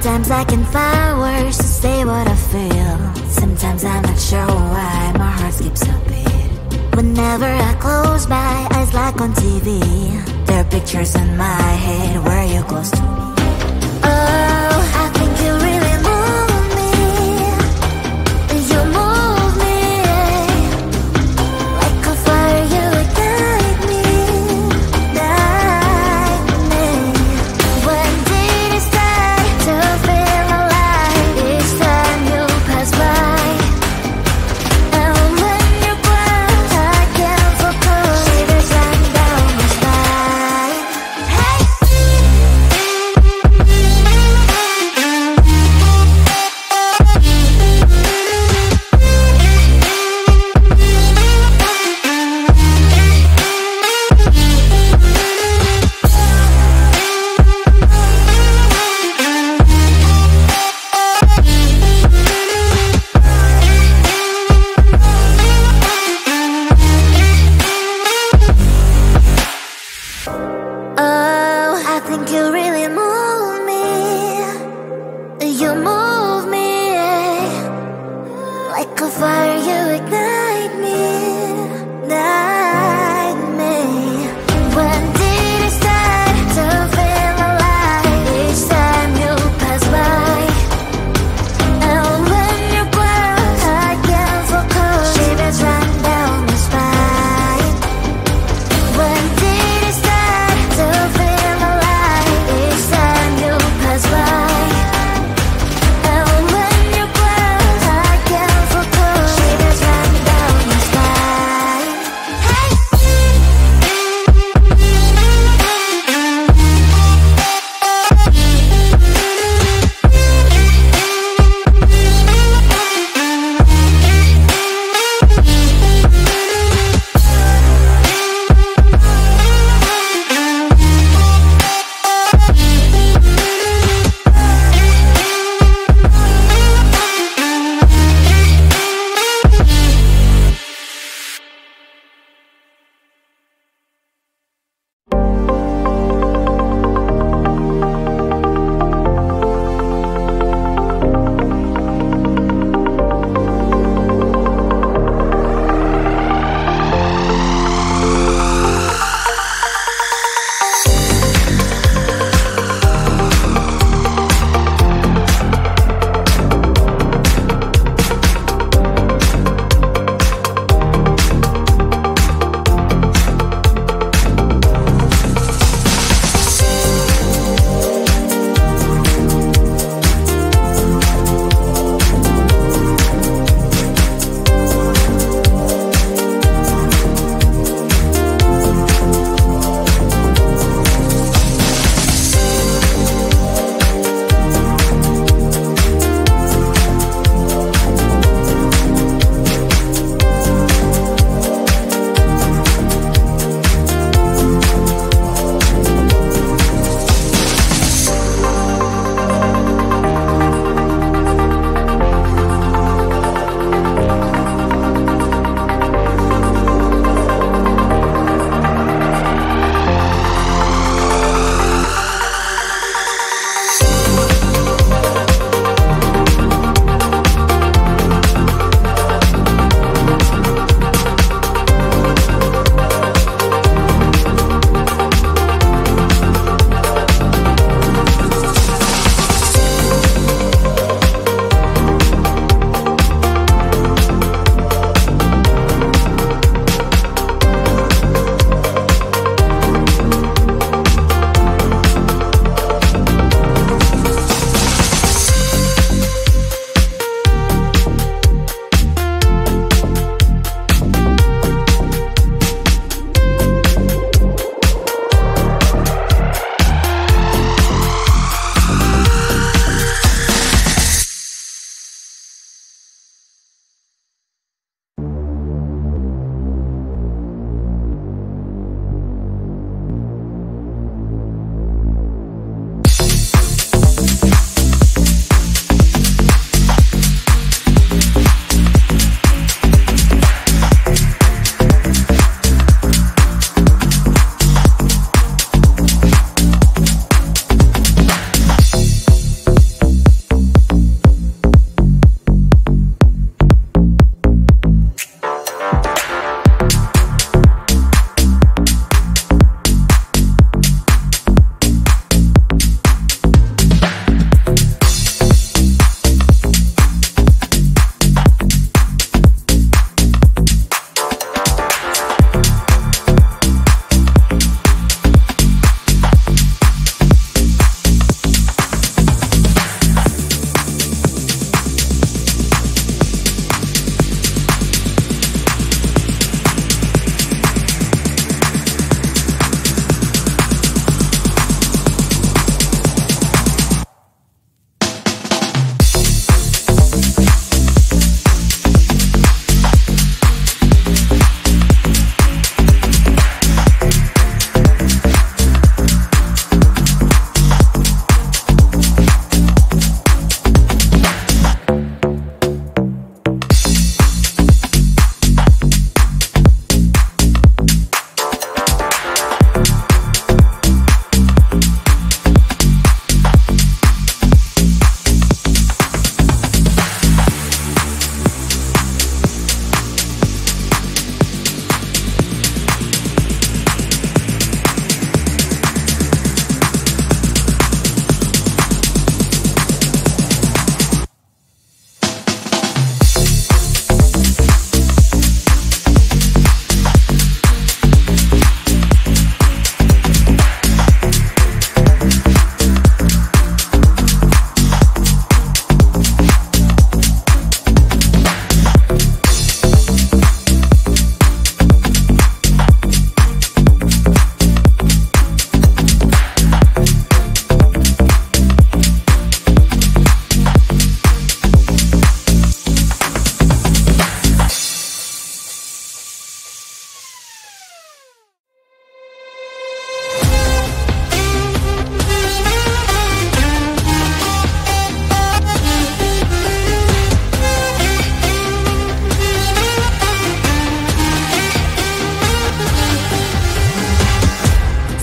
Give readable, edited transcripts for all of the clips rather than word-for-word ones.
Sometimes I can find words to say what I feel. Sometimes I'm not sure why my heart skips a beat. Whenever I close my eyes like on TV, there are pictures in my head where you're close to me. Oh, I think you really move me. You move me like a fire, you ignite me, ignite me. When did it start to feel alive? Each time you pass by, and when you cry, I can't focus. Shivers run down my spine. Hey. Oh, I think you really move me. You move me like a fire, you ignite me, ignite me. When did it start to feel alive? Each time you pass by, and when you cry, I can't focus. Shivers run down my spine. When did it start to feel alive? Each time you pass by, and when you cry, I can't focus. Shivers run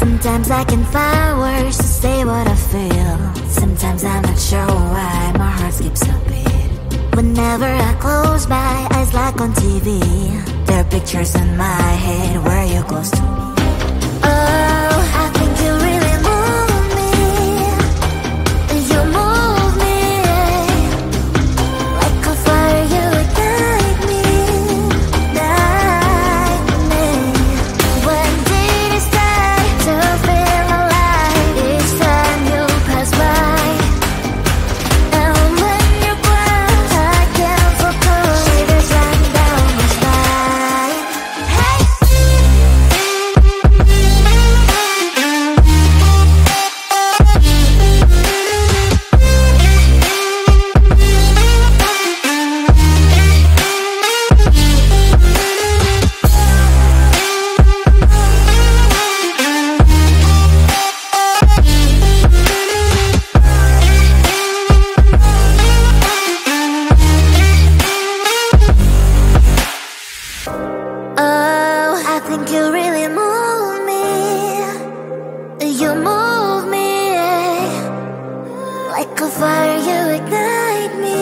Sometimes I can find words to say what I feel. Sometimes I'm not sure why my heart skips a beat. Whenever I close my eyes like on TV, there are pictures in my head where you're close to me. Oh, I think you really move me. You move me like a fire, you ignite me, ignite me. When did it start to feel alive? Each time you pass by, and when you cry, I can't focus. Shivers run down my spine. Hey. Oh, I think you really move me. You move me like a fire, you ignite me.